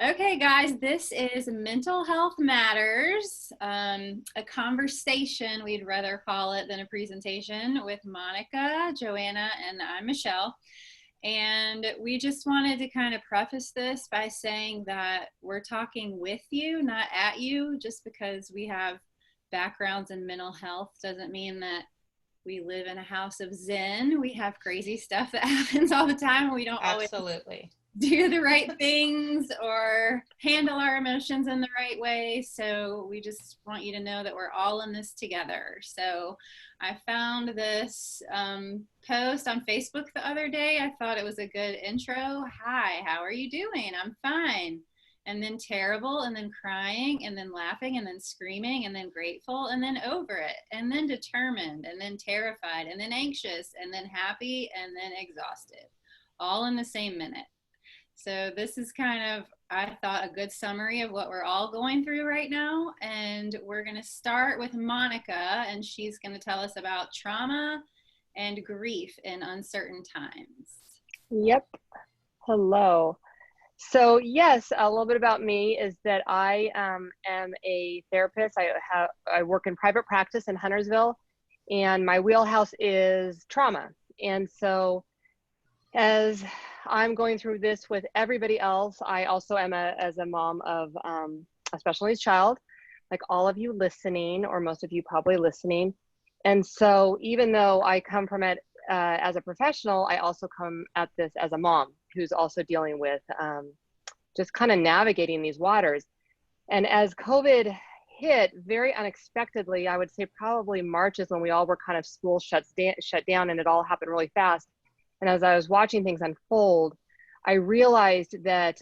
Okay, guys, this is Mental Health Matters, a conversation, we'd rather call it than a presentation, with Monica, Joanna, and I'm Michelle. And we just wanted to kind of preface this by saying that we're talking with you, not at you. Just because we have backgrounds in mental health doesn't mean that we live in a house of Zen. We have crazy stuff that happens all the time. We don't always Absolutely. do the right things or handle our emotions in the right way. So we just want you to know that we're all in this together. So I found this post on Facebook the other day. I thought it was a good intro. Hi, how are you doing? I'm fine. And then terrible, and then crying, and then laughing, and then screaming, and then grateful, and then over it, and then determined, and then terrified, and then anxious, and then happy, and then exhausted, all in the same minute. So this is kind of, I thought, a good summary of what we're all going through right now. And we're going to start with Monica, and she's going to tell us about trauma and grief in uncertain times. Yep. Hello. So yes, a little bit about me is that I am a therapist. I work in private practice in Huntersville, and my wheelhouse is trauma. And so as I'm going through this with everybody else, I also am as a mom of a special needs child, like all of you listening, or most of you probably listening. And so even though I come from it as a professional, I also come at this as a mom who's also dealing with just kind of navigating these waters. And as COVID hit very unexpectedly, I would say probably March is when we all were kind of school shut down, and it all happened really fast. And as I was watching things unfold, I realized that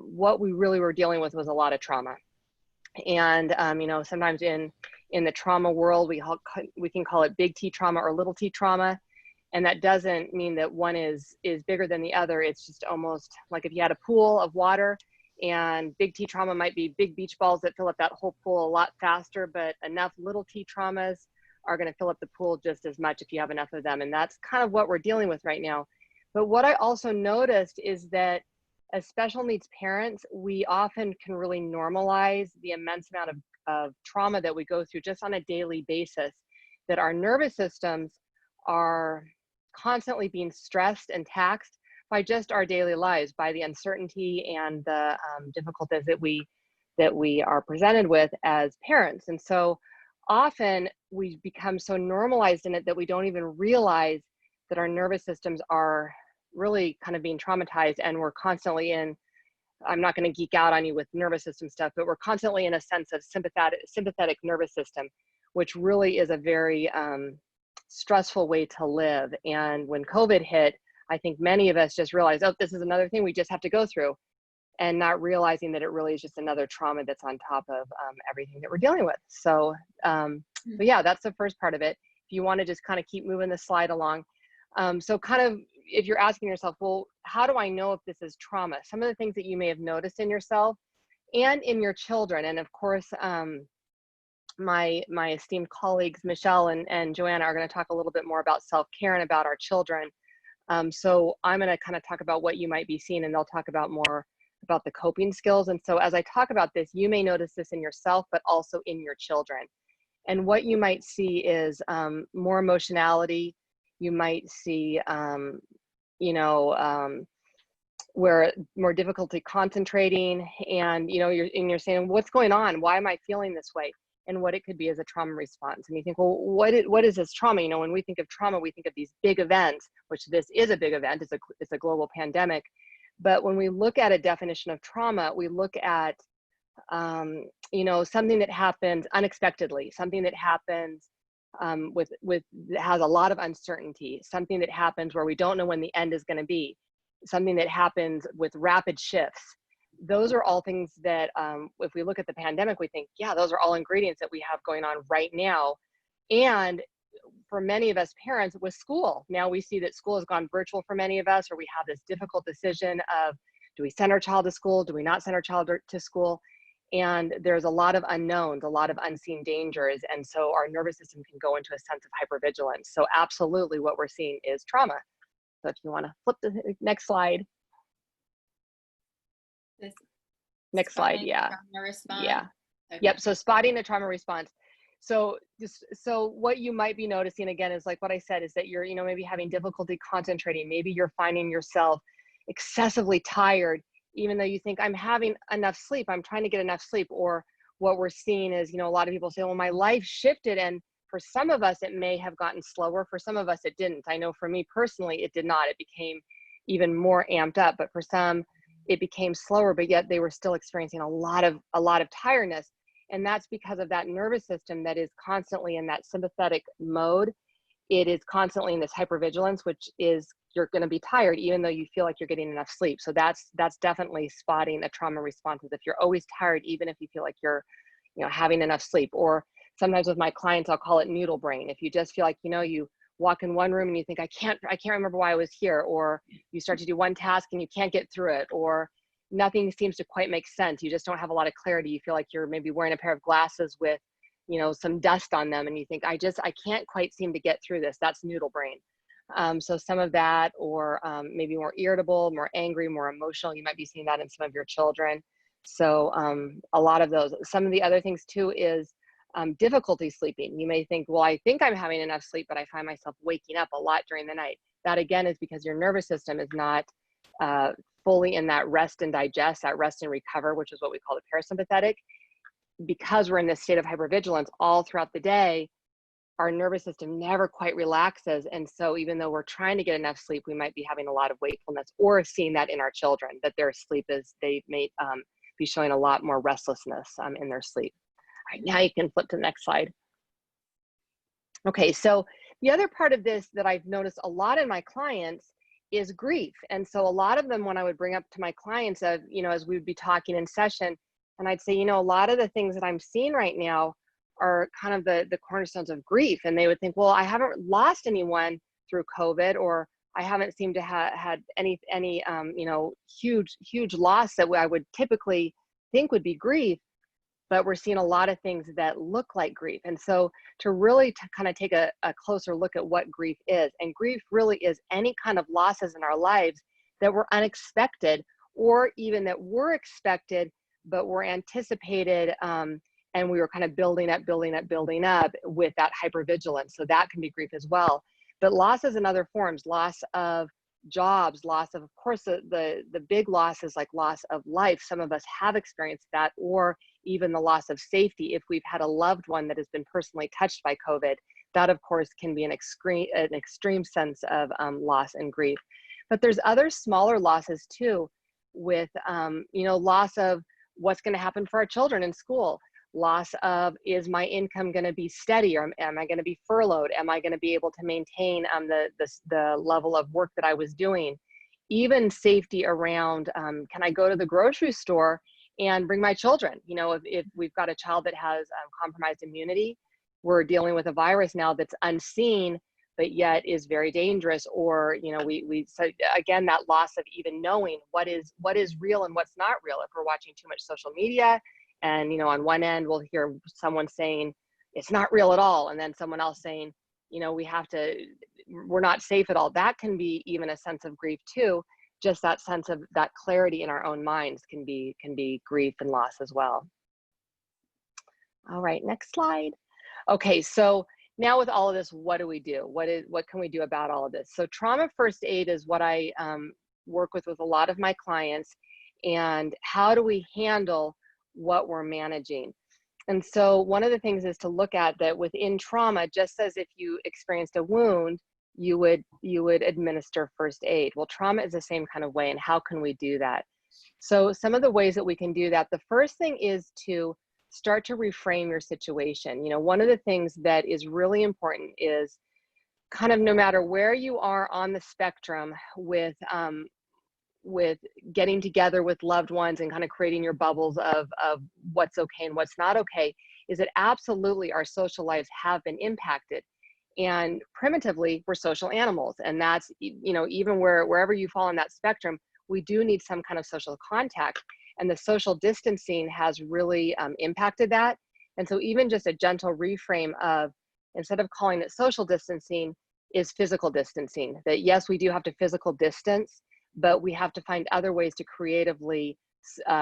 what we really were dealing with was a lot of trauma. And sometimes in the trauma world, we can call it big T trauma or little T trauma. And that doesn't mean that one is bigger than the other. It's just almost like if you had a pool of water, and big T trauma might be big beach balls that fill up that whole pool a lot faster, but enough little T traumas are going to fill up the pool just as much if you have enough of them. And that's kind of what we're dealing with right now. But what I also noticed is that as special needs parents, we often can really normalize the immense amount of trauma that we go through just on a daily basis, that our nervous systems are constantly being stressed and taxed by just our daily lives, by the uncertainty and the difficulties that we are presented with as parents. And so often we become so normalized in it that we don't even realize that our nervous systems are really kind of being traumatized, and we're constantly in, I'm not going to geek out on you with nervous system stuff, but we're constantly in a sense of sympathetic nervous system, which really is a very stressful way to live. And when COVID hit, I think many of us just realized, oh, this is another thing we just have to go through, and not realizing that it really is just another trauma that's on top of everything that we're dealing with. So, but yeah, that's the first part of it. If you want to just kind of keep moving the slide along. So kind of, if you're asking yourself, well, how do I know if this is trauma? Some of the things that you may have noticed in yourself and in your children. And of course, my esteemed colleagues, Michele and Joanna, are going to talk a little bit more about self-care and about our children. So I'm going to kind of talk about what you might be seeing, and they'll talk about more about the coping skills. And so as I talk about this, you may notice this in yourself, but also in your children. And what you might see is more emotionality. You might see, where more difficulty concentrating, and you're saying, what's going on? Why am I feeling this way? And what it could be as a trauma response. And you think, well, what is this trauma? When we think of trauma, we think of these big events, which this is a big event. It's a global pandemic. But when we look at a definition of trauma, we look at, something that happens unexpectedly, something that happens that has a lot of uncertainty, something that happens where we don't know when the end is going to be, something that happens with rapid shifts. Those are all things that, if we look at the pandemic, we think, yeah, those are all ingredients that we have going on right now. And for many of us parents with school, now we see that school has gone virtual for many of us, or we have this difficult decision of, do we send our child to school? Do we not send our child to school? And there's a lot of unknowns, a lot of unseen dangers. And so our nervous system can go into a sense of hypervigilance. So absolutely what we're seeing is trauma. So if you want to flip the next slide. Next slide. Spotting Yeah. trauma response. Yeah. Okay. Yep. So spotting the trauma response. So so what you might be noticing again is like what I said is that you're, maybe having difficulty concentrating. Maybe you're finding yourself excessively tired, even though you think I'm having enough sleep. I'm trying to get enough sleep. Or what we're seeing is, a lot of people say, well, my life shifted. And for some of us, it may have gotten slower. For some of us, it didn't. I know for me personally, it did not. It became even more amped up. But for some, it became slower, but yet they were still experiencing a lot of tiredness. And that's because of that nervous system that is constantly in that sympathetic mode. It is constantly in this hypervigilance, which is you're going to be tired even though you feel like you're getting enough sleep. So that's definitely spotting a trauma response. If you're always tired, even if you feel like you're having enough sleep. Or sometimes with my clients, I'll call it noodle brain. If you just feel like you walk in one room and you think I can't remember why I was here, or you start to do one task and you can't get through it, or nothing seems to quite make sense. You just don't have a lot of clarity. You feel like you're maybe wearing a pair of glasses with, some dust on them, and you think, I can't quite seem to get through this. That's noodle brain. So some of that, or maybe more irritable, more angry, more emotional. You might be seeing that in some of your children. So a lot of those. Some of the other things too is difficulty sleeping. You may think, well, I think I'm having enough sleep, but I find myself waking up a lot during the night. That again is because your nervous system is not fully in that rest and digest, that rest and recover, which is what we call the parasympathetic. Because we're in this state of hypervigilance all throughout the day, our nervous system never quite relaxes. And so even though we're trying to get enough sleep, we might be having a lot of wakefulness, or seeing that in our children, that their sleep is, they may be showing a lot more restlessness in their sleep. All right, now you can flip to the next slide. Okay, so the other part of this that I've noticed a lot in my clients is grief. And so a lot of them, when I would bring up to my clients of, as we would be talking in session, and I'd say, a lot of the things that I'm seeing right now are kind of the cornerstones of grief. And they would think, well, I haven't lost anyone through COVID, or I haven't seemed to have had any huge loss that I would typically think would be grief. But we're seeing a lot of things that look like grief. And so to really kind of take a closer look at what grief is, and grief really is any kind of losses in our lives that were unexpected, or even that were expected, but were anticipated, and we were kind of building up with that hypervigilance. So that can be grief as well. But losses in other forms, loss of jobs, loss of course, the big losses like loss of life. Some of us have experienced that, or even the loss of safety. If we've had a loved one that has been personally touched by COVID, that of course can be an extreme sense of loss and grief. But there's other smaller losses too, with loss of what's going to happen for our children in school. Loss of, is my income going to be steady, or am I going to be furloughed? Am I going to be able to maintain the level of work that I was doing? Even safety around, can I go to the grocery store and bring my children? If we've got a child that has compromised immunity, we're dealing with a virus now that's unseen, but yet is very dangerous. Or, so again, that loss of even knowing what is real and what's not real. If we're watching too much social media, and, on one end, we'll hear someone saying it's not real at all, and then someone else saying, we're not safe at all. That can be even a sense of grief too. Just that sense of that clarity in our own minds can be grief and loss as well. All right, next slide. Okay, so now with all of this, what do we do? What can we do about all of this? So trauma first aid is what I work with a lot of my clients. And how do we handle what we're managing? And so one of the things is to look at that within trauma, just as if you experienced a wound, you would administer first aid. Well, trauma is the same kind of way. And how can we do that? So some of the ways that we can do that, the first thing is to start to reframe your situation. One of the things that is really important is kind of, no matter where you are on the spectrum with getting together with loved ones and kind of creating your bubbles of what's okay and what's not okay, is that absolutely our social lives have been impacted. And primitively, we're social animals. And that's, even wherever you fall on that spectrum, we do need some kind of social contact. And the social distancing has really impacted that. And so even just a gentle reframe of, instead of calling it social distancing, is physical distancing. That yes, we do have to physical distance, but we have to find other ways to creatively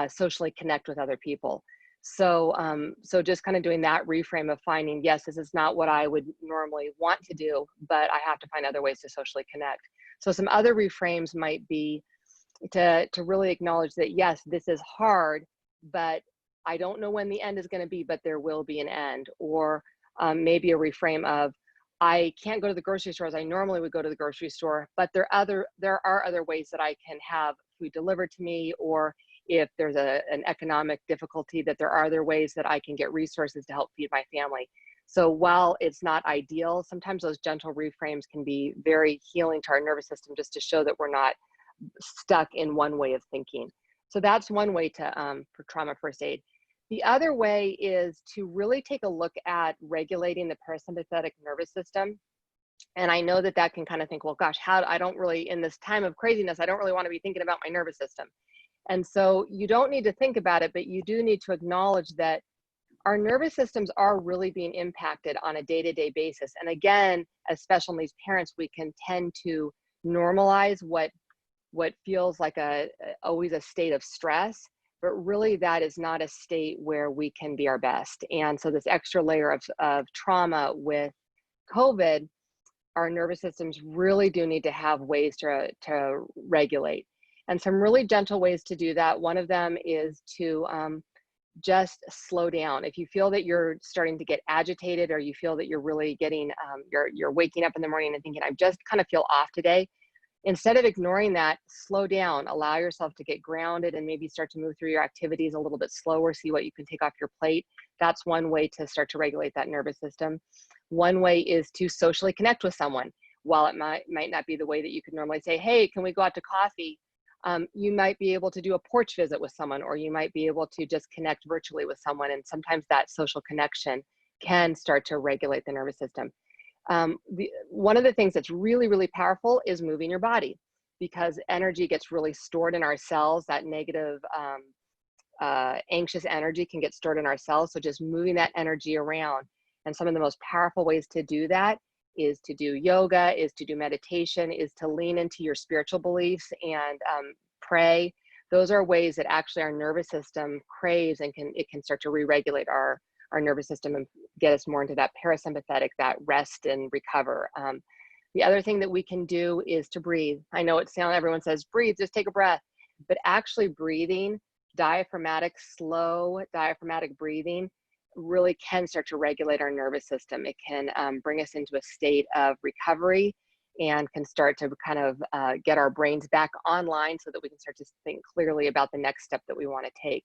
socially connect with other people. So, so just kind of doing that reframe of finding, yes, this is not what I would normally want to do, but I have to find other ways to socially connect. So some other reframes might be to really acknowledge that, yes, this is hard, but I don't know when the end is going to be, but there will be an end. Or maybe a reframe of, I can't go to the grocery store as I normally would go to the grocery store, but there are other ways that I can have food delivered to me, or if there's an economic difficulty, that there are other ways that I can get resources to help feed my family. So while it's not ideal, sometimes those gentle reframes can be very healing to our nervous system, just to show that we're not stuck in one way of thinking. So that's one way to for trauma first aid. The other way is to really take a look at regulating the parasympathetic nervous system. And I know that that can kind of think, well, gosh, I don't really, in this time of craziness, I don't really want to be thinking about my nervous system. And so you don't need to think about it, but you do need to acknowledge that our nervous systems are really being impacted on a day-to-day basis. And again, as special needs parents, we can tend to normalize what feels like always a state of stress, but really that is not a state where we can be our best. And so this extra layer of trauma with COVID, our nervous systems really do need to have ways to regulate. And some really gentle ways to do that. One of them is to just slow down. If you feel that you're starting to get agitated, or you feel that you're really getting, you're waking up in the morning and thinking, I just kind of feel off today, instead of ignoring that, slow down, allow yourself to get grounded, and maybe start to move through your activities a little bit slower, see what you can take off your plate. That's one way to start to regulate that nervous system. One way is to socially connect with someone. While it might not be the way that you could normally say, hey, can we go out to coffee? You might be able to do a porch visit with someone, or you might be able to just connect virtually with someone. And sometimes that social connection can start to regulate the nervous system. One of the things that's really, really powerful is moving your body, because energy gets really stored in our cells. That negative, anxious energy can get stored in our cells. So just moving that energy around. And some of the most powerful ways to do that is to do yoga, is to do meditation, is to lean into your spiritual beliefs and pray. Those are ways that actually our nervous system craves, and it can start to re-regulate our nervous system and get us more into that parasympathetic, that rest and recover. The other thing that we can do is to breathe. I know everyone says, breathe, just take a breath, but actually breathing, slow diaphragmatic breathing really can start to regulate our nervous system. It can bring us into a state of recovery, and can start to kind of get our brains back online, so that we can start to think clearly about the next step that we want to take.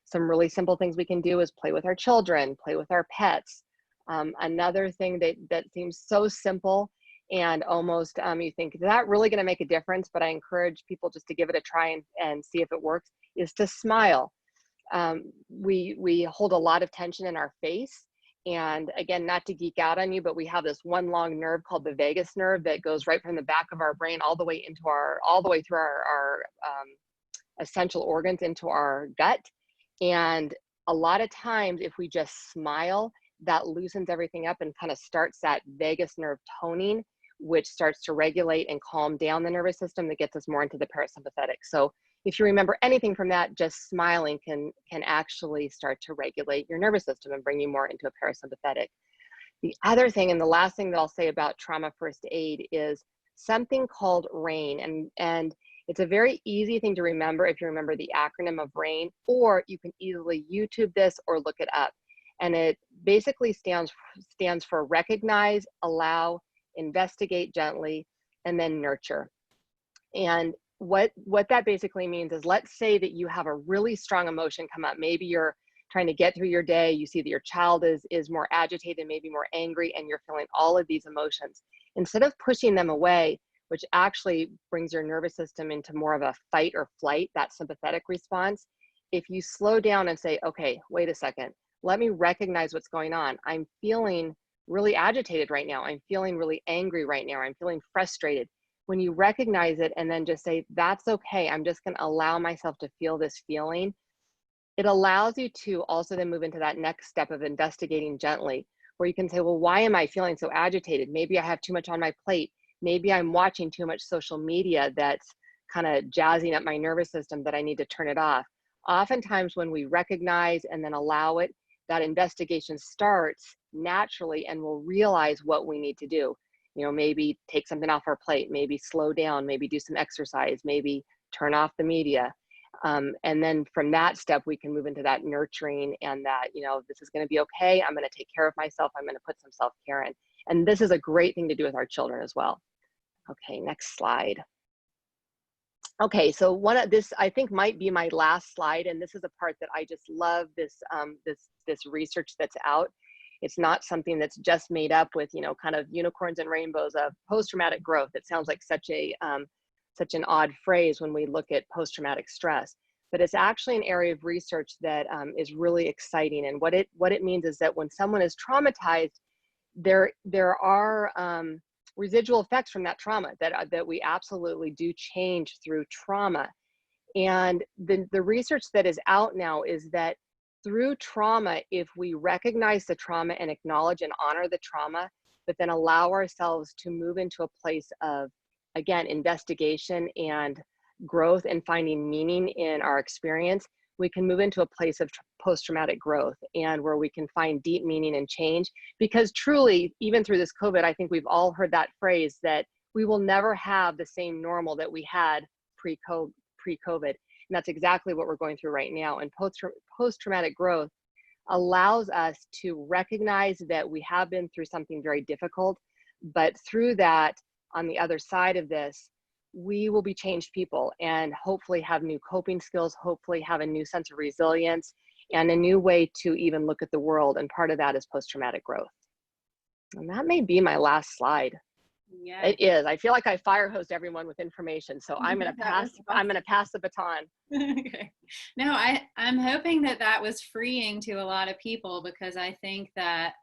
Some really simple things we can do is play with our children, play with our pets. Another thing that seems so simple, and almost you think, is that really going to make a difference? But I encourage people just to give it a try and see if it works, is to smile. We hold a lot of tension in our face. And again, not to geek out on you, but we have this one long nerve called the vagus nerve that goes right from the back of our brain all the way through our essential organs into our gut. And a lot of times, if we just smile, that loosens everything up and kind of starts that vagus nerve toning, which starts to regulate and calm down the nervous system, that gets us more into the parasympathetic. So if you remember anything from that, just smiling can actually start to regulate your nervous system and bring you more into a parasympathetic. The other thing, and the last thing that I'll say about trauma first aid, is something called RAIN. And it's a very easy thing to remember if you remember the acronym of RAIN, or you can easily YouTube this or look it up. And it basically stands for recognize, allow, investigate gently, and then nurture. And what that basically means is, let's say that you have a really strong emotion come up. Maybe you're trying to get through your day. You see that your child is more agitated, maybe more angry, and you're feeling all of these emotions. Instead of pushing them away, which actually brings your nervous system into more of a fight or flight, that sympathetic response, if you slow down and say, okay, wait a second, let me recognize what's going on. I'm feeling really agitated right now. I'm feeling really angry right now. I'm feeling frustrated. When you recognize it and then just say, that's okay, I'm just going to allow myself to feel this feeling, it allows you to also then move into that next step of investigating gently, where you can say, well, why am I feeling so agitated? Maybe I have too much on my plate. Maybe I'm watching too much social media that's kind of jazzing up my nervous system, that I need to turn it off. Oftentimes when we recognize and then allow it, that investigation starts naturally and we'll realize what we need to do. You know, maybe take something off our plate, maybe slow down, maybe do some exercise, maybe turn off the media. And then from that step, we can move into that nurturing and that, you know, this is going to be okay. I'm going to take care of myself. I'm going to put some self-care in. And this is a great thing to do with our children as well. Okay, next slide. Okay, so one of this, I think, might be my last slide, and this is a part that I just love. This research that's out. It's not something that's just made up with, you know, kind of unicorns and rainbows of post-traumatic growth. It sounds like such an odd phrase when we look at post-traumatic stress, but it's actually an area of research that is really exciting. And what it means is that when someone is traumatized, there are residual effects from that trauma that we absolutely do change through trauma. And the research that is out now is that through trauma, if we recognize the trauma and acknowledge and honor the trauma, but then allow ourselves to move into a place of, again, investigation and growth and finding meaning in our experience, we can move into a place of post-traumatic growth and where we can find deep meaning and change. Because truly, even through this COVID, I think we've all heard that phrase that we will never have the same normal that we had pre-COVID. And that's exactly what we're going through right now. And post-traumatic growth allows us to recognize that we have been through something very difficult, but through that, on the other side of this, we will be changed people and hopefully have new coping skills, hopefully have a new sense of resilience and a new way to even look at the world. And part of that is post-traumatic growth. And that may be my last slide. Yeah, it is. I feel like I fire hosed everyone with information. So I'm going to pass, I'm going to pass the baton. Okay. No, I'm hoping that was freeing to a lot of people, because I think that,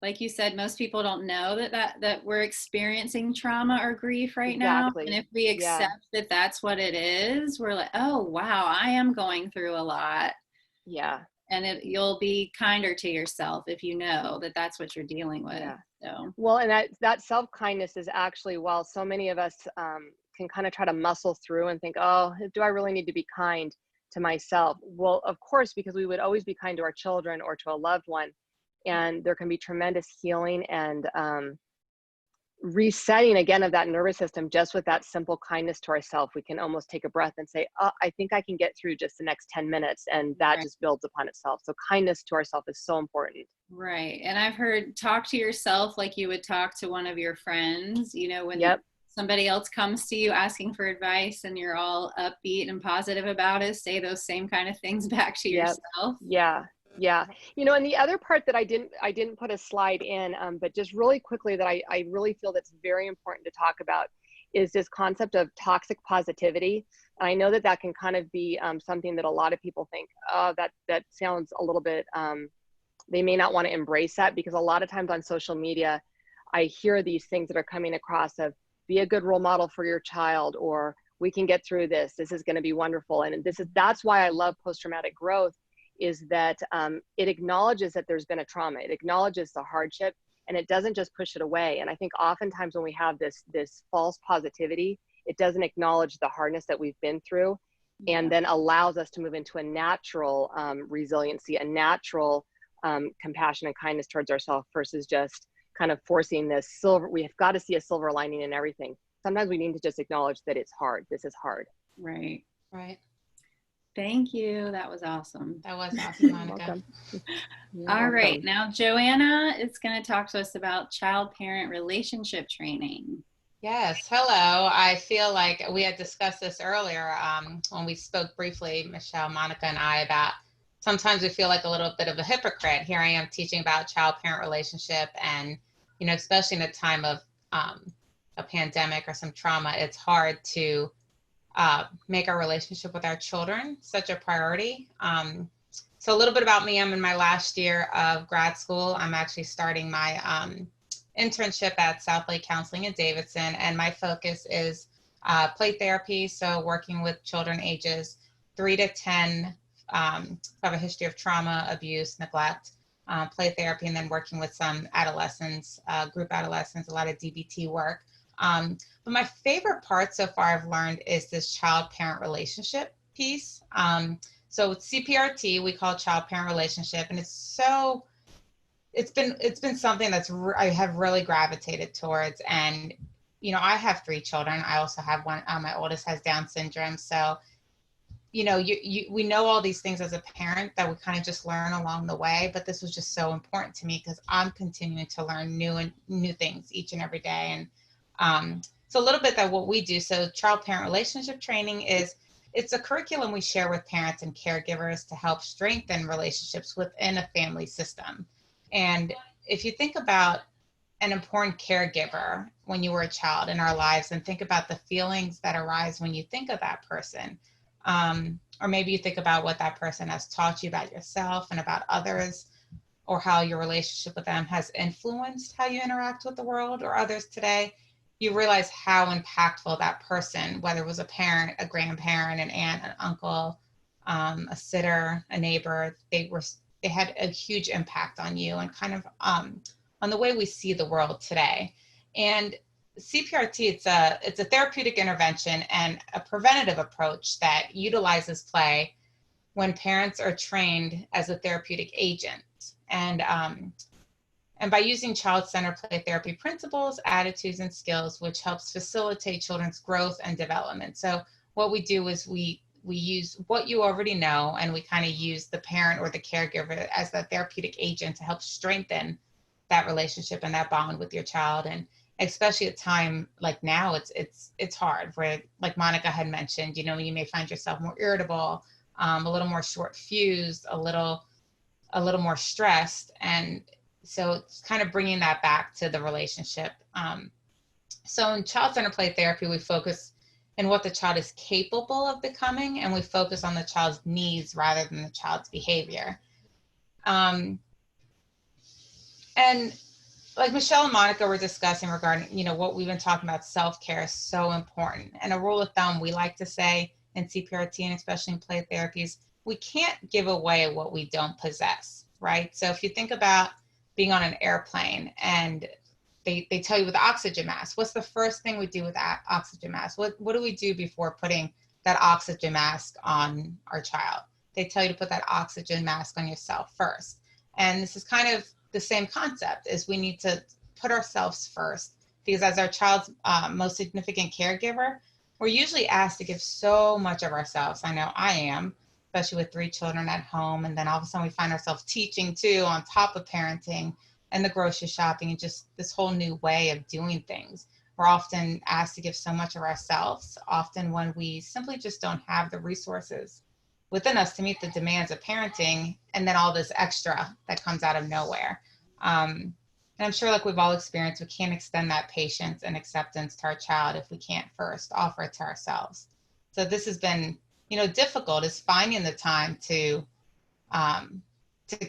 like you said, most people don't know that we're experiencing trauma or grief right now. And if we accept that that's what it is, we're like, oh, wow, I am going through a lot. Yeah. And you'll be kinder to yourself if you know that that's what you're dealing with. Yeah. So. Well, and that self-kindness is actually, while so many of us can kind of try to muscle through and think, oh, do I really need to be kind to myself? Well, of course, because we would always be kind to our children or to a loved one. And there can be tremendous healing and resetting again of that nervous system just with that simple kindness to ourselves. We can almost take a breath and say, oh, I think I can get through just the next 10 minutes. And that just builds upon itself. So kindness to ourselves is so important. Right. And I've heard talk to yourself like you would talk to one of your friends, you know, when somebody else comes to you asking for advice and you're all upbeat and positive about it, say those same kind of things back to yourself. Yeah. Yeah. You know, and the other part that I didn't put a slide in, but just really quickly that I really feel that's very important to talk about is this concept of toxic positivity. And I know that can kind of be something that a lot of people think, oh, that sounds a little bit, they may not want to embrace that, because a lot of times on social media, I hear these things that are coming across of be a good role model for your child, or we can get through this. This is going to be wonderful. And that's why I love post-traumatic growth, is that it acknowledges that there's been a trauma. It acknowledges the hardship, and it doesn't just push it away. And I think oftentimes when we have this false positivity, it doesn't acknowledge the hardness that we've been through, and then allows us to move into a natural resiliency, a natural compassion and kindness towards ourselves, versus just kind of forcing this silver. We have got to see a silver lining in everything. Sometimes we need to just acknowledge that it's hard. This is hard. Right. Right. Thank you. That was awesome. That was awesome, Monica. All right. Now, Joanna is going to talk to us about child-parent relationship training. Yes. Hello. I feel like we had discussed this earlier when we spoke briefly, Michele, Monica, and I, about sometimes we feel like a little bit of a hypocrite. Here I am teaching about child-parent relationship, and, you know, especially in a time of a pandemic or some trauma, it's hard to make our relationship with our children such a priority. So a little bit about me. I'm in my last year of grad school. I'm actually starting my internship at Southlake Counseling in Davidson, and my focus is play therapy. So working with children ages 3 to 10 who have a history of trauma, abuse, neglect, play therapy, and then working with some adolescents, group adolescents, a lot of DBT work. But my favorite part so far I've learned is this child-parent relationship piece. So CPRT, we call child-parent relationship, and it's been something that's I have really gravitated towards. And I have 3 children. I also have one. My oldest has Down syndrome. So we know all these things as a parent that we kind of just learn along the way. But this was just so important to me because I'm continuing to learn new things each and every day. And so a little bit that what we do. So child-parent relationship training it's a curriculum we share with parents and caregivers to help strengthen relationships within a family system. And if you think about an important caregiver when you were a child in our lives, and think about the feelings that arise when you think of that person, or maybe you think about what that person has taught you about yourself and about others, or how your relationship with them has influenced how you interact with the world or others today, you realize how impactful that person, whether it was a parent, a grandparent, an aunt, an uncle, a sitter, a neighbor, they had a huge impact on you and kind of on the way we see the world today. And CPRT, it's a therapeutic intervention and a preventative approach that utilizes play when parents are trained as a therapeutic agent. And by using child-centered play therapy principles, attitudes, and skills, which helps facilitate children's growth and development. So what we do is we use what you already know, and we kind of use the parent or the caregiver as the therapeutic agent to help strengthen that relationship and that bond with your child. And especially at a time like now, it's hard, where, like Monica had mentioned, you may find yourself more irritable, a little more short fused, a little more stressed. And so it's kind of bringing that back to the relationship. So in child-centered play therapy, we focus in what the child is capable of becoming, and we focus on the child's needs rather than the child's behavior. And like Michele and Monica were discussing regarding, what we've been talking about, self-care is so important. And a rule of thumb we like to say in CPRT, and especially in play therapies, we can't give away what we don't possess, right? So if you think about being on an airplane and they tell you with the oxygen mask, what's the first thing we do with that oxygen mask? What do we do before putting that oxygen mask on our child? They tell you to put that oxygen mask on yourself first. And this is kind of the same concept, is we need to put ourselves first, because as our child's most significant caregiver, we're usually asked to give so much of ourselves. I know I am, especially with 3 children at home. And then all of a sudden we find ourselves teaching too, on top of parenting and the grocery shopping and just this whole new way of doing things. We're often asked to give so much of ourselves, often when we simply just don't have the resources within us to meet the demands of parenting, and then all this extra that comes out of nowhere. And I'm sure, like we've all experienced, we can't extend that patience and acceptance to our child if we can't first offer it to ourselves. So this has been, difficult, is finding the time to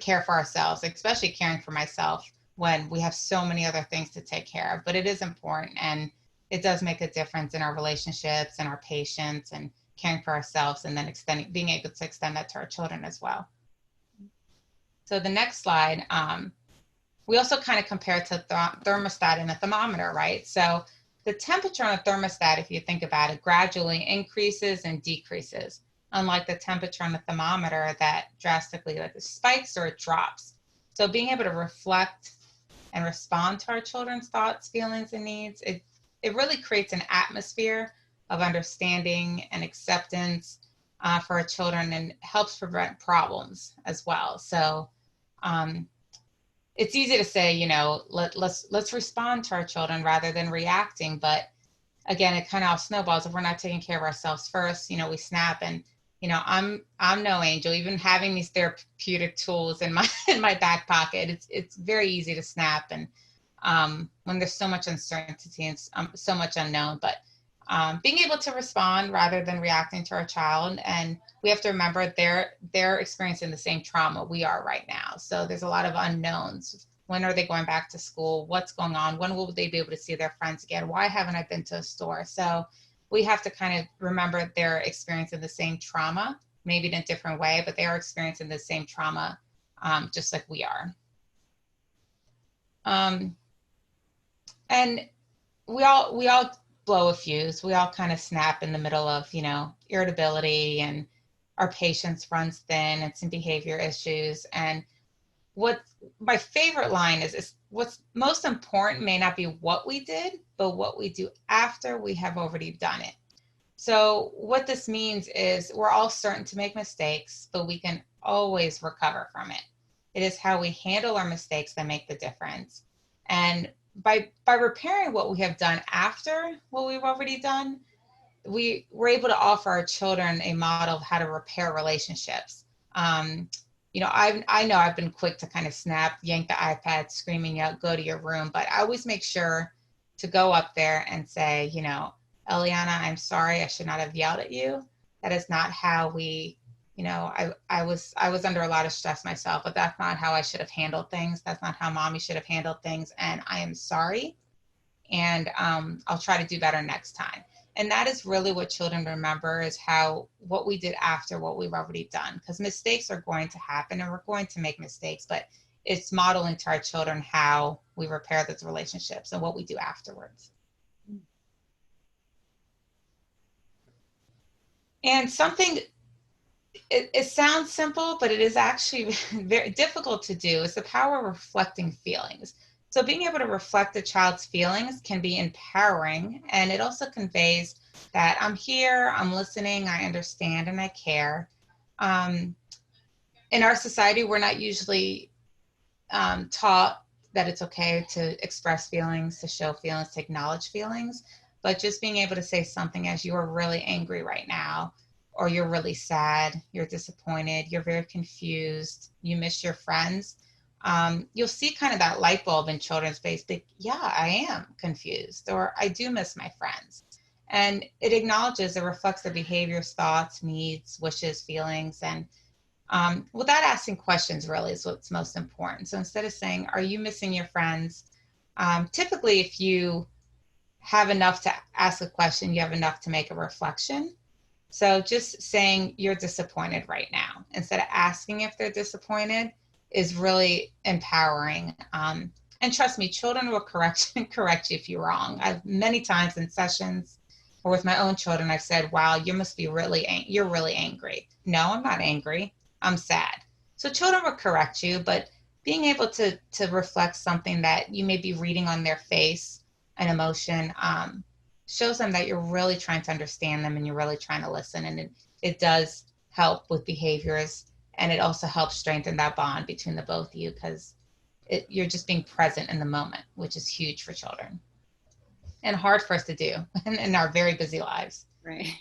care for ourselves, especially caring for myself when we have so many other things to take care of. But it is important, and it does make a difference in our relationships and our patience and caring for ourselves, and then being able to extend that to our children as well. So the next slide, we also kind of compare it to thermostat and a thermometer, right? So the temperature on a thermostat, if you think about it, gradually increases and decreases, unlike the temperature on the thermometer that drastically spikes or it drops. So being able to reflect and respond to our children's thoughts, feelings, and needs, it really creates an atmosphere of understanding and acceptance for our children, and helps prevent problems as well. So it's easy to say, let's respond to our children rather than reacting. But again, it kind of all snowballs if we're not taking care of ourselves first. We snap, and I'm no angel. Even having these therapeutic tools in my back pocket, it's very easy to snap. And when there's so much uncertainty and so much unknown, but being able to respond rather than reacting to our child. And we have to remember they're experiencing the same trauma we are right now. So there's a lot of unknowns. When are they going back to school? What's going on? When will they be able to see their friends again? Why haven't I been to a store? So we have to kind of remember they're experiencing the same trauma, maybe in a different way, but they are experiencing the same trauma just like we are. And we all blow a fuse. We all kind of snap in the middle of, irritability and our patience runs thin and some behavior issues. And what my favorite line is what's most important may not be what we did, but what we do after we have already done it. So what this means is we're all certain to make mistakes, but we can always recover from it. It is how we handle our mistakes that make the difference. And by repairing what we have done after what we've already done, we were able to offer our children a model of how to repair relationships. I know I've been quick to kind of snap, yank the iPad, screaming out, go to your room, but I always make sure to go up there and say, Eliana, I'm sorry, I should not have yelled at you. That is not how we, I was under a lot of stress myself, but that's not how I should have handled things. That's not how mommy should have handled things. And I am sorry. And I'll try to do better next time. And that is really what children remember, is what we did after what we've already done, because mistakes are going to happen and we're going to make mistakes, but it's modeling to our children how we repair those relationships and what we do afterwards. And it sounds simple, but it is actually very difficult to do, is the power of reflecting feelings. So being able to reflect a child's feelings can be empowering, and it also conveys that I'm here, I'm listening, I understand, and I care. In our society, we're not usually taught that it's okay to express feelings, to show feelings, to acknowledge feelings, but just being able to say something as you are really angry right now, or you're really sad, you're disappointed, you're very confused, you miss your friends. You'll see kind of that light bulb in children's face, but yeah, I am confused, or I do miss my friends. And it acknowledges, it reflects their behaviors, thoughts, needs, wishes, feelings, and without asking questions really is what's most important. So instead of saying, are you missing your friends? Typically, if you have enough to ask a question, you have enough to make a reflection. So just saying you're disappointed right now, instead of asking if they're disappointed, is really empowering. And trust me, children will correct you if you're wrong. I've many times in sessions or with my own children, I've said, wow, you're really angry. No, I'm not angry. I'm sad. So children will correct you, but being able to reflect something that you may be reading on their face, an emotion, shows them that you're really trying to understand them and you're really trying to listen. And it does help with behaviors. And it also helps strengthen that bond between the both of you, because you're just being present in the moment, which is huge for children and hard for us to do in our very busy lives. Right.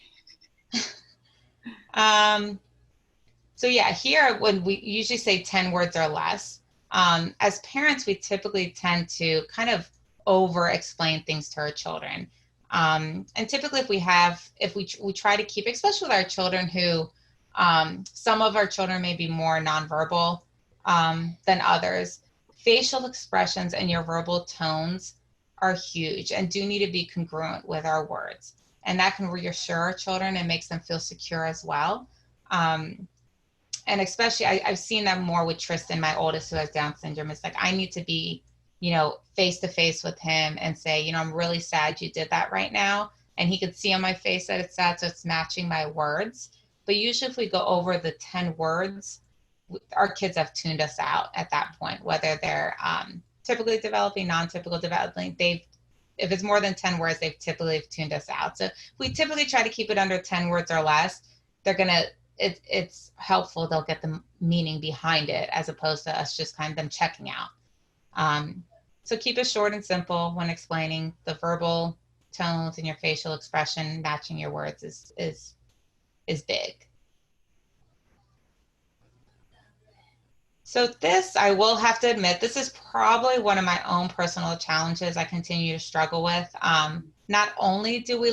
So yeah, here when we usually say 10 words or less, as parents, we typically tend to kind of over explain things to our children. And typically if we try to keep, especially with our children who, some of our children may be more nonverbal than others, facial expressions and your verbal tones are huge and do need to be congruent with our words. And that can reassure our children and makes them feel secure as well. And especially, I've seen that more with Tristan, my oldest, who has Down syndrome. It's like, I need to be, face to face with him and say, I'm really sad you did that right now. And he could see on my face that it's sad, so it's matching my words. But usually if we go over the 10 words, our kids have tuned us out at that point, whether they're typically developing, non-typical developing. If it's more than 10 words, they've typically tuned us out. So we typically try to keep it under 10 words or less. It's helpful. They'll get the meaning behind it, as opposed to us just kind of them checking out. So keep it short and simple when explaining. The verbal tones and your facial expression matching your words is big. So this, I will have to admit, this is probably one of my own personal challenges I continue to struggle with. Not only do we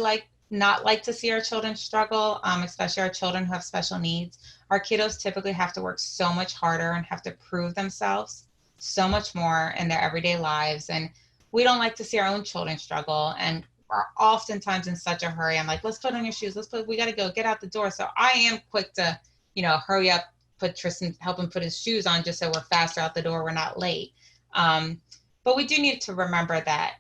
not like to see our children struggle, especially our children who have special needs, our kiddos typically have to work so much harder and have to prove themselves so much more in their everyday lives. And we don't like to see our own children struggle, and are oftentimes in such a hurry. I'm like, let's put on your shoes. We got to go, get out the door. So I am quick to, hurry up, help him put his shoes on just so we're faster out the door. We're not late. But we do need to remember that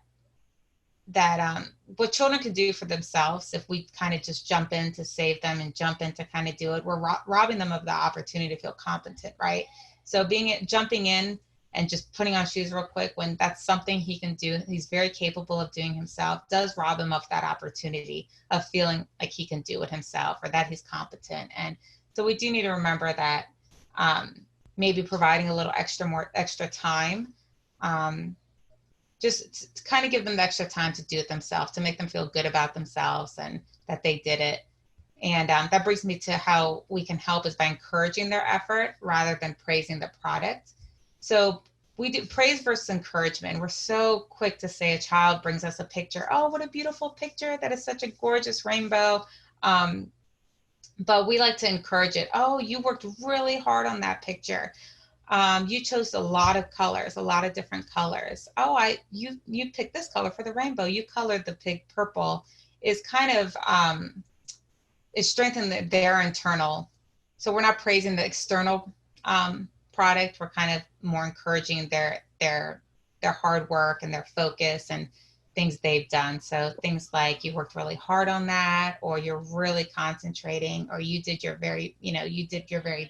what children can do for themselves, if we kind of just jump in to save them and jump in to kind of do it, we're robbing them of the opportunity to feel competent, right? So jumping in and just putting on shoes real quick, when that's something he can do, he's very capable of doing himself, does rob him of that opportunity of feeling like he can do it himself or that he's competent. And so we do need to remember that maybe providing a little extra time, just to kind of give them the extra time to do it themselves, to make them feel good about themselves and that they did it. And that brings me to how we can help is by encouraging their effort rather than praising the product. So we do praise versus encouragement. We're so quick to say a child brings us a picture. Oh, what a beautiful picture. That is such a gorgeous rainbow. But we like to encourage it. Oh, you worked really hard on that picture. You chose a lot of colors, a lot of different colors. Oh, you picked this color for the rainbow. You colored the pig purple. Is kind of is strengthening their internal. So we're not praising the external product. We're kind of more encouraging their hard work and their focus and things they've done. So things like you worked really hard on that, or you're really concentrating, or you did your very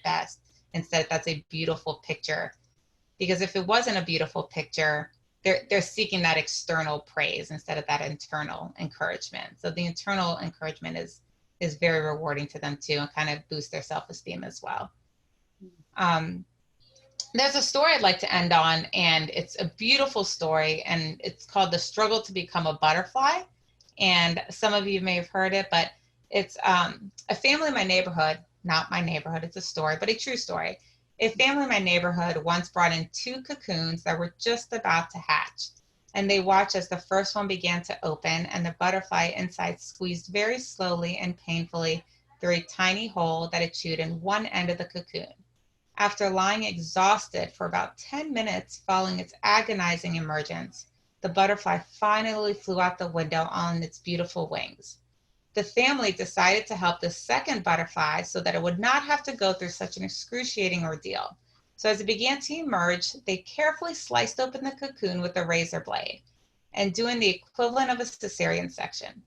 best. Instead, that's a beautiful picture. Because if it wasn't a beautiful picture, they're seeking that external praise instead of that internal encouragement. So the internal encouragement is very rewarding to them too, and kind of boosts their self-esteem as well. There's a story I'd like to end on, and it's a beautiful story, and it's called The Struggle to Become a Butterfly. And some of you may have heard it, but it's a family in my neighborhood, not my neighborhood, it's a story, but a true story. A family in my neighborhood once brought in 2 cocoons that were just about to hatch. And they watched as the first one began to open and the butterfly inside squeezed very slowly and painfully through a tiny hole that it chewed in one end of the cocoon. After lying exhausted for about 10 minutes following its agonizing emergence, the butterfly finally flew out the window on its beautiful wings. The family decided to help the second butterfly so that it would not have to go through such an excruciating ordeal. So as it began to emerge, they carefully sliced open the cocoon with a razor blade and doing the equivalent of a cesarean section.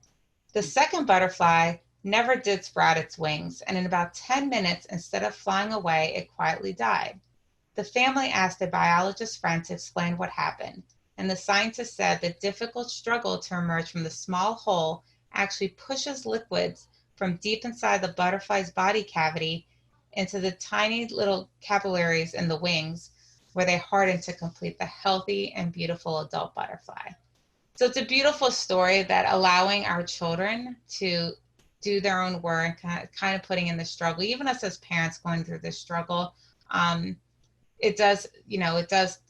The second butterfly never did sprout its wings, and in about 10 minutes, instead of flying away, it quietly died. The family asked a biologist friend to explain what happened, and the scientist said the difficult struggle to emerge from the small hole actually pushes liquids from deep inside the butterfly's body cavity into the tiny little capillaries in the wings, where they harden to complete the healthy and beautiful adult butterfly. So it's a beautiful story that allowing our children to do their own work, kind of putting in the struggle, even us as parents going through this struggle, it does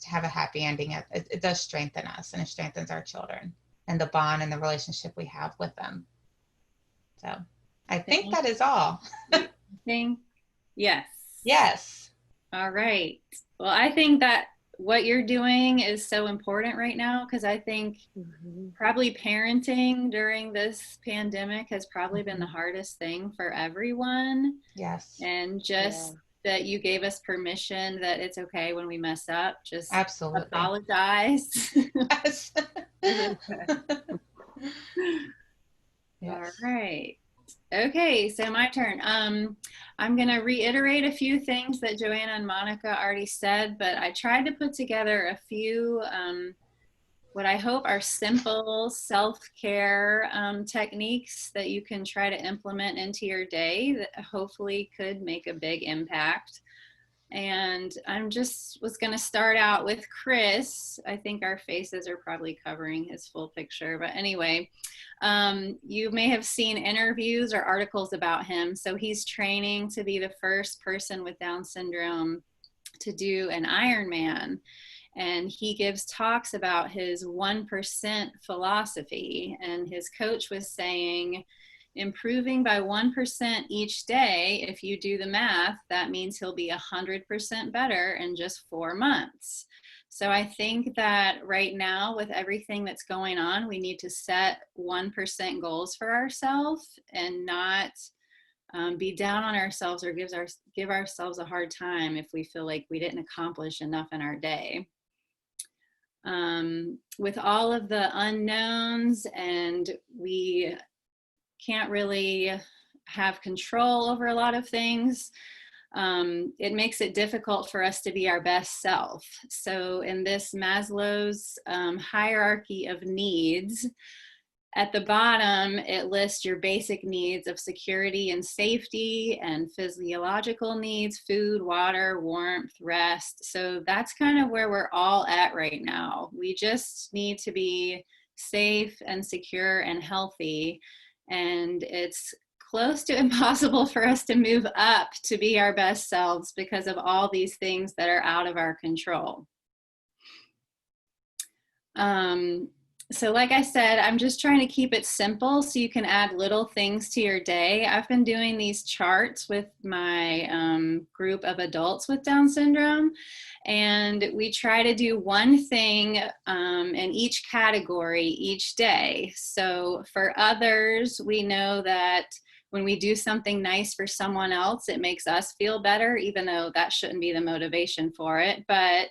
have a happy ending. It does strengthen us, and it strengthens our children and the bond and the relationship we have with them. So I think that is all. Yes. Yes. All right. Well, I think that what you're doing is so important right now, because I think probably parenting during this pandemic has probably been the hardest thing for everyone. Yes. And just that you gave us permission that it's okay when we mess up. Just absolutely apologize. Yes. Yes. All right. Okay, so my turn. I'm going to reiterate a few things that Joanna and Monica already said, but I tried to put together a few what I hope are simple self-care techniques that you can try to implement into your day that hopefully could make a big impact. And was going to start out with Chris. I think our faces are probably covering his full picture. But anyway, you may have seen interviews or articles about him. So he's training to be the first person with Down syndrome to do an Ironman. And he gives talks about his 1% philosophy. And his coach was saying, improving by 1% each day, if you do the math, that means he'll be 100% better in just 4 months. So I think that right now, with everything that's going on, we need to set 1% goals for ourselves and not be down on ourselves or give ourselves a hard time if we feel like we didn't accomplish enough in our day. with all of the unknowns, and we can't really have control over a lot of things, it makes it difficult for us to be our best self. So in this Maslow's hierarchy of needs, at the bottom, it lists your basic needs of security and safety, and physiological needs: food, water, warmth, rest. So that's kind of where we're all at right now. We just need to be safe and secure and healthy. And it's close to impossible for us to move up to be our best selves because of all these things that are out of our control. So like I said, I'm just trying to keep it simple so you can add little things to your day. I've been doing these charts with my group of adults with Down syndrome, and we try to do one thing in each category each day. So for others, we know that when we do something nice for someone else, it makes us feel better, even though that shouldn't be the motivation for it. But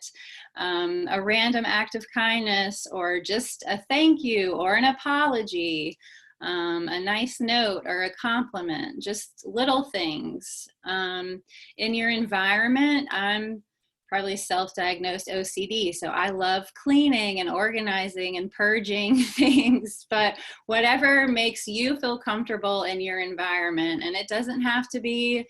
a random act of kindness, or just a thank you or an apology, a nice note or a compliment, just little things. In your environment, I'm probably self-diagnosed OCD, so I love cleaning and organizing and purging things, but whatever makes you feel comfortable in your environment. And it doesn't have to be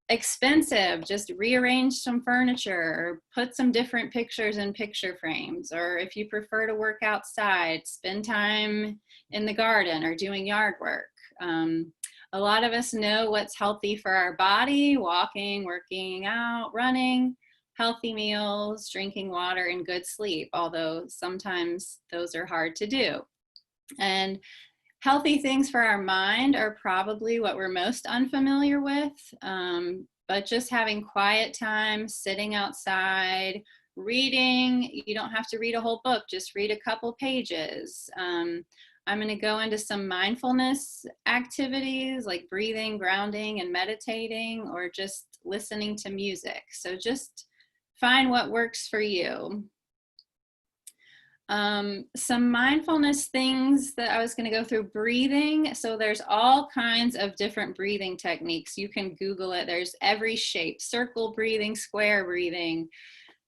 expensive. Just rearrange some furniture, or put some different pictures in picture frames, or if you prefer to work outside, spend time in the garden or doing yard work. A lot of us know what's healthy for our body: walking, working out, running, healthy meals, drinking water, and good sleep, although sometimes those are hard to do. And healthy things for our mind are probably what we're most unfamiliar with, but just having quiet time, sitting outside, reading. You don't have to read a whole book, just read a couple pages. I'm going to go into some mindfulness activities like breathing, grounding, and meditating, or just listening to music. So just find what works for you. Some mindfulness things that I was going to go through: breathing. So there's all kinds of different breathing techniques. You can Google it. There's every shape: circle breathing, square breathing,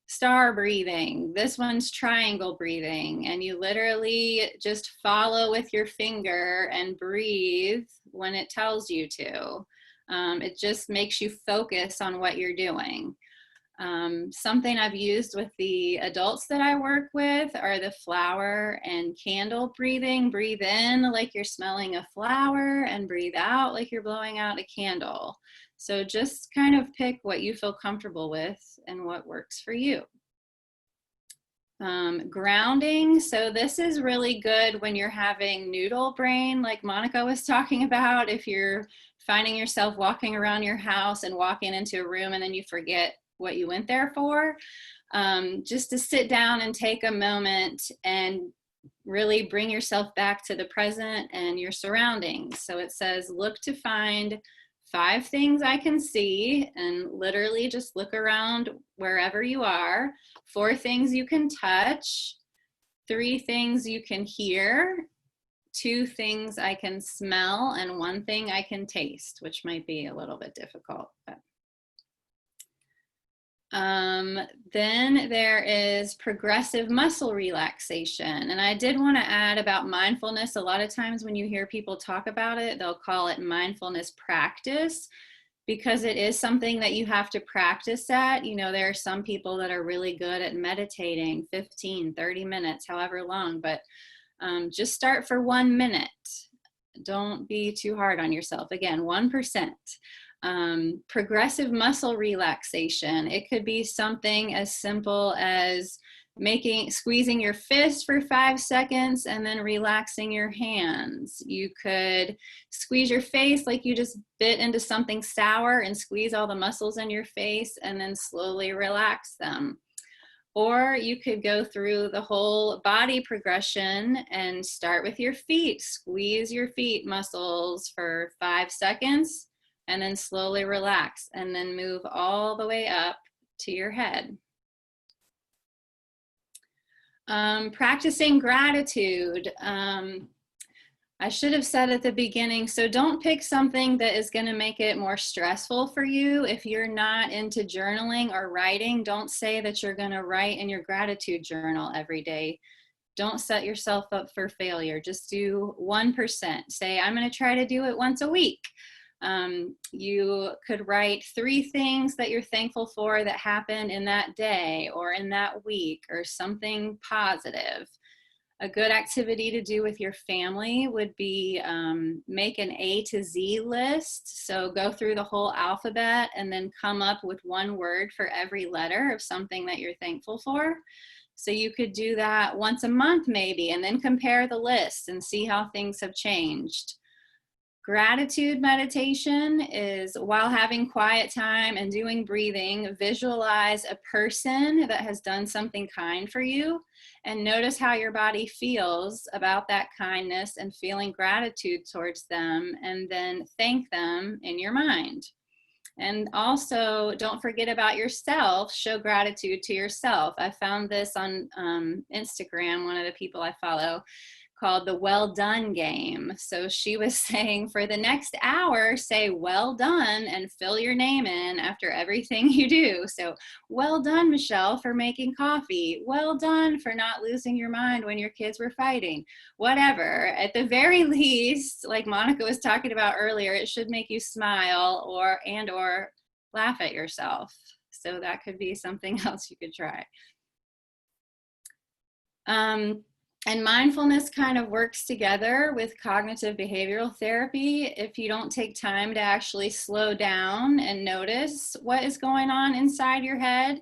star breathing. This one's triangle breathing. And you literally just follow with your finger and breathe when it tells you to. It just makes you focus on what you're doing. Something I've used with the adults that I work with are the flower and candle breathing. Breathe in like you're smelling a flower, and breathe out like you're blowing out a candle. So just kind of pick what you feel comfortable with and what works for you. Grounding. So this is really good when you're having noodle brain, like Monica was talking about. If you're finding yourself walking around your house and walking into a room and then you forget what you went there for, just to sit down and take a moment and really bring yourself back to the present and your surroundings. So it says, look to find 5 things I can see, and literally just look around wherever you are. 4 things you can touch, 3 things you can hear, 2 things I can smell, and 1 thing I can taste, which might be a little bit difficult. But then there is progressive muscle relaxation. And I did want to add about mindfulness. A lot of times when you hear people talk about it, they'll call it mindfulness practice, because it is something that you have to practice at. You know, there are some people that are really good at meditating 15, 30 minutes, however long, but just start for 1 minute. Don't be too hard on yourself. Again, 1%. Progressive muscle relaxation. It could be something as simple as squeezing your fist for 5 seconds and then relaxing your hands. You could squeeze your face like you just bit into something sour and squeeze all the muscles in your face and then slowly relax them. Or you could go through the whole body progression and start with your feet. Squeeze your feet muscles for 5 seconds and then slowly relax, and then move all the way up to your head. Practicing gratitude. I should have said at the beginning, so don't pick something that is going to make it more stressful for you. If you're not into journaling or writing, don't say that you're going to write in your gratitude journal every day. Don't set yourself up for failure. Just do 1%. Say, I'm going to try to do it once a week. You could write 3 things that you're thankful for that happened in that day or in that week, or something positive. A good activity to do with your family would be make an A to Z list. So go through the whole alphabet and then come up with 1 word for every letter of something that you're thankful for. So you could do that once a month maybe, and then compare the list and see how things have changed. Gratitude meditation is while having quiet time and doing breathing, visualize a person that has done something kind for you and notice how your body feels about that kindness and feeling gratitude towards them, and then thank them in your mind. And also, don't forget about yourself. Show gratitude to yourself. I found this on Instagram, one of the people I follow, called the Well Done game. So she was saying, for the next hour, say well done and fill your name in after everything you do. So well done, Michele, for making coffee. Well done for not losing your mind when your kids were fighting. Whatever. At the very least, like Monica was talking about earlier, it should make you smile or laugh at yourself. So that could be something else you could try. And mindfulness kind of works together with cognitive behavioral therapy. If you don't take time to actually slow down and notice what is going on inside your head,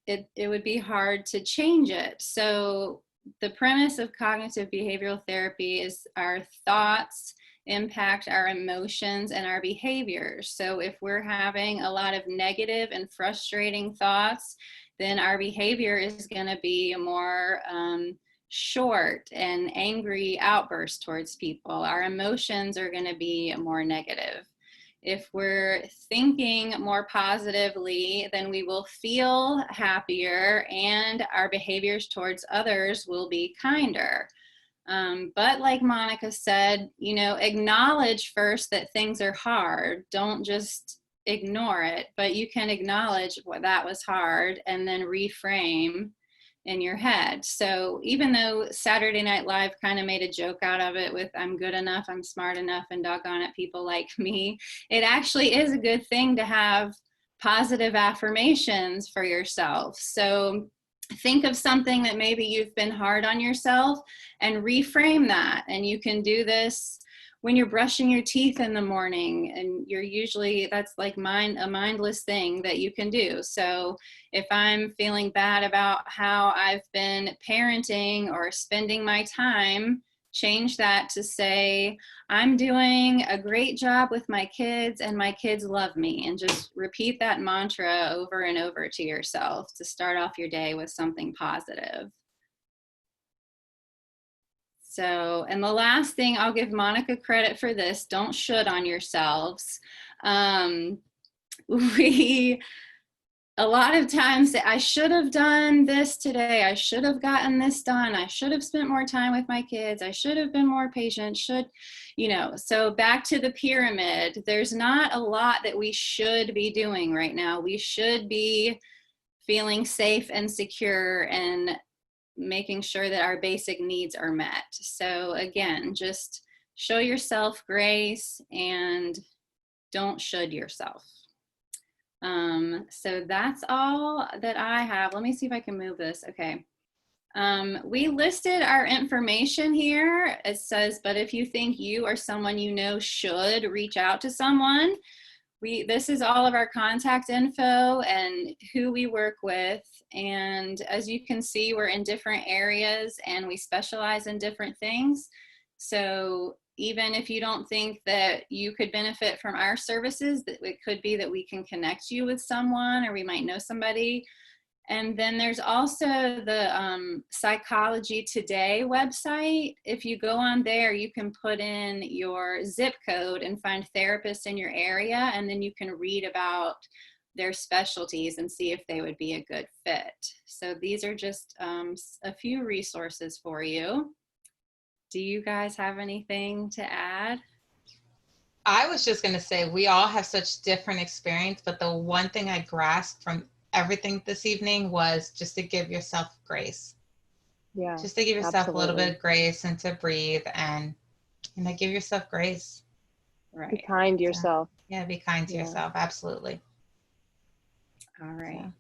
it would be hard to change it. So the premise of cognitive behavioral therapy is our thoughts impact our emotions and our behaviors. So if we're having a lot of negative and frustrating thoughts, then our behavior is going to be more short and angry outbursts towards people. Our emotions are going to be more negative. If we're thinking more positively, then we will feel happier and our behaviors towards others will be kinder. But like Monica said, acknowledge first that things are hard. Don't just ignore it, but you can acknowledge what that was hard and then reframe in your head. So even though Saturday Night Live kind of made a joke out of it with I'm good enough, I'm smart enough, and doggone it, people like me, it actually is a good thing to have positive affirmations for yourself. So think of something that maybe you've been hard on yourself and reframe that. And you can do this when you're brushing your teeth in the morning, and that's like a mindless thing that you can do. So if I'm feeling bad about how I've been parenting or spending my time, change that to say, I'm doing a great job with my kids and my kids love me. And just repeat that mantra over and over to yourself to start off your day with something positive. So, and the last thing, I'll give Monica credit for this, don't should on yourselves. A lot of times say, I should have done this today. I should have gotten this done. I should have spent more time with my kids. I should have been more patient. So back to the pyramid, there's not a lot that we should be doing right now. We should be feeling safe and secure and making sure that our basic needs are met. So again, just show yourself grace and don't should yourself. So that's all that I have. Let me see if I can move this. Okay. We listed our information here. It says, but if you think you or someone you know should reach out to someone, this is all of our contact info and who we work with. And as you can see, we're in different areas and we specialize in different things. So even if you don't think that you could benefit from our services, it could be that we can connect you with someone, or we might know somebody. And then there's also the Psychology Today website. If you go on there, you can put in your zip code and find therapists in your area, and then you can read about their specialties and see if they would be a good fit. So these are just a few resources for you. Do you guys have anything to add? I was just going to say, we all have such different experience, but the one thing I grasped from everything this evening was just to give yourself grace. Yeah. Just to give yourself a little bit of grace and to breathe and give yourself grace. Right. Be kind to yourself. Yeah, be kind to yourself. Absolutely. All right.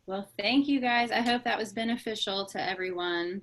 Well, thank you guys. I hope that was beneficial to everyone.